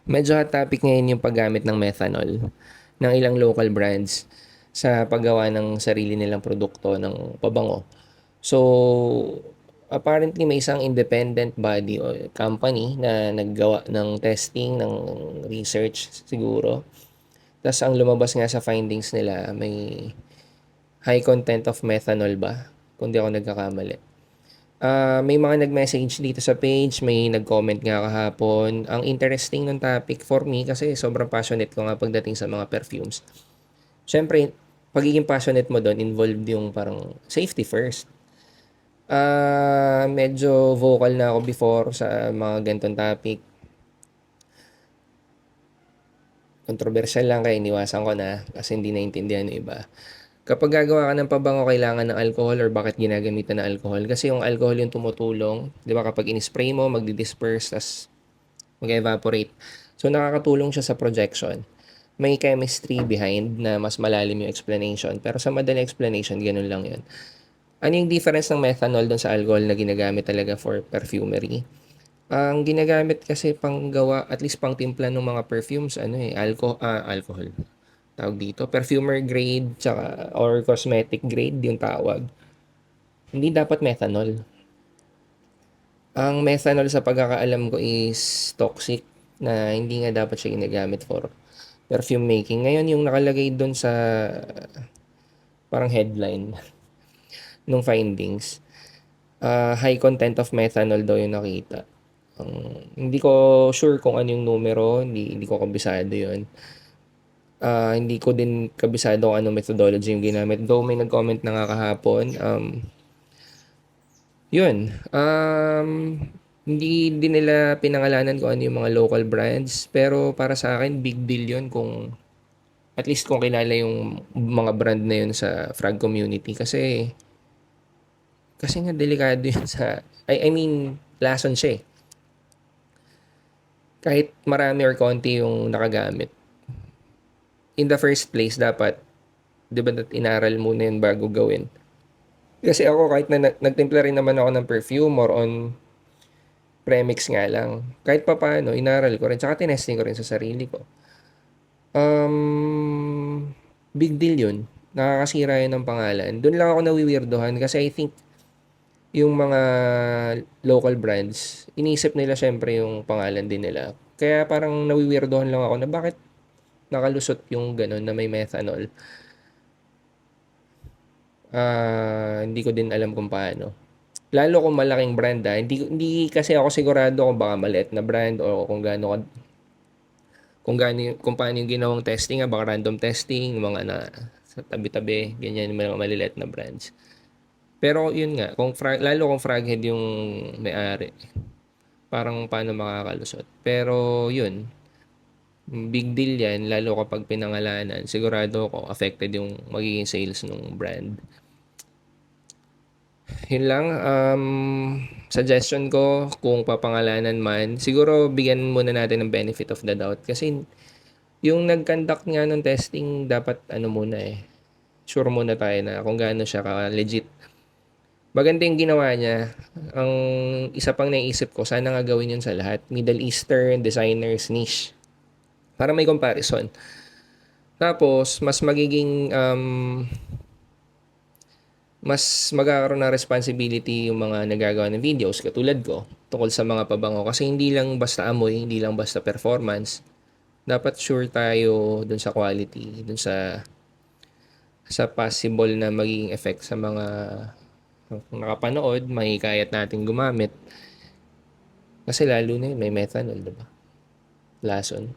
Medyo hot topic ngayon yung paggamit ng methanol ng ilang local brands sa paggawa ng sarili nilang produkto ng pabango. So, apparently may isang independent body o company na naggawa ng testing, ng research siguro. Tapos ang lumabas nga sa findings nila, may high content of methanol ba? Kung di ako nagkakamali. May mga nag-message dito sa page, may nag-comment nga kahapon. Ang interesting ng topic for me kasi sobrang passionate ko nga pagdating sa mga perfumes. Siyempre, pagiging passionate mo doon, involved yung parang safety first. Medyo vocal na ako before sa mga ganitong topic. Controversial lang kaya iniwasan ko na kasi hindi naintindihan ng iba. Kapag gagawa ka ng pabango, kailangan ng alcohol or bakit ginagamitan ng alcohol? Kasi yung alcohol yung tumutulong. Di ba kapag in-spray mo, magdi-disperse, tas mag-evaporate. So nakakatulong siya sa projection. May chemistry behind na mas malalim yung explanation. Pero sa madaling explanation, ganun lang yun. Ano yung difference ng methanol dun sa alcohol na ginagamit talaga for perfumery? Ang ginagamit kasi pang gawa, at least pang timpla ng mga perfumes, alcohol. Tawag dito, perfumer grade, tsaka, or cosmetic grade yung tawag. Hindi dapat methanol. Ang methanol sa pagkakaalam ko is toxic na hindi nga dapat siya ginagamit for perfume making. Ngayon yung nakalagay doon sa parang headline nung findings, high content of methanol daw yung nakita. Hindi ko sure kung ano yung numero, hindi ko kabisado yun. Hindi ko din kabisado kung anong methodology yung ginamit. Though may nag-comment na nga kahapon, yun. Hindi din nila pinangalanan kung ano yung mga local brands. Pero para sa akin, big deal yun kung at least kung kilala yung mga brand na yun sa frag community. Kasi nga delikado yun sa, I mean, lason siya eh. Kahit marami or konti yung nakagamit. In the first place, dapat, di ba inaral muna yun bago gawin. Kasi ako kahit na nagtimpla rin naman ako ng perfume or on premix nga lang. Kahit pa paano, inaral ko rin. Tsaka tinesting ko rin sa sarili ko. Big deal yun. Nakakasira yun ng pangalan. Doon lang ako nawiwirdohan kasi I think yung mga local brands, iniisip nila syempre yung pangalan din nila. Kaya parang nawiwirdohan lang ako na bakit nakalusot yung ganun na may methanol. Hindi ko din alam kung paano. Lalo kung malaking brand hindi kasi ako sigurado kung baka maliit na brand o kung paano yung ginawang testing baka random testing, mga na sa tabi-tabi, ganyan yung mga maliliit na brands. Pero yun nga, lalo kung fraghead yung may-ari, parang paano makakalusot. Pero yun, big deal yan, lalo kapag pinangalanan, sigurado ko affected yung magiging sales ng brand. Yun lang, suggestion ko kung papangalanan man, siguro bigyan muna natin ng benefit of the doubt kasi yung nag-conduct nga ng testing dapat muna sure muna tayo na kung gaano siya ka-legit. Maganda yung ginawa niya. Ang isa pang naisip ko, sana nga gawin yun sa lahat. Middle Eastern, designers, niche. Para may comparison. Tapos, mas magkakaroon ng responsibility yung mga nagagawa ng videos katulad ko tungkol sa mga pabango kasi hindi lang basta amoy, hindi lang basta performance. Dapat sure tayo dun sa quality, dun sa possible na magiging effect sa mga nakapanood, mahikayat natin gumamit. Kasi lalo na yun, may methanol, diba? Lason.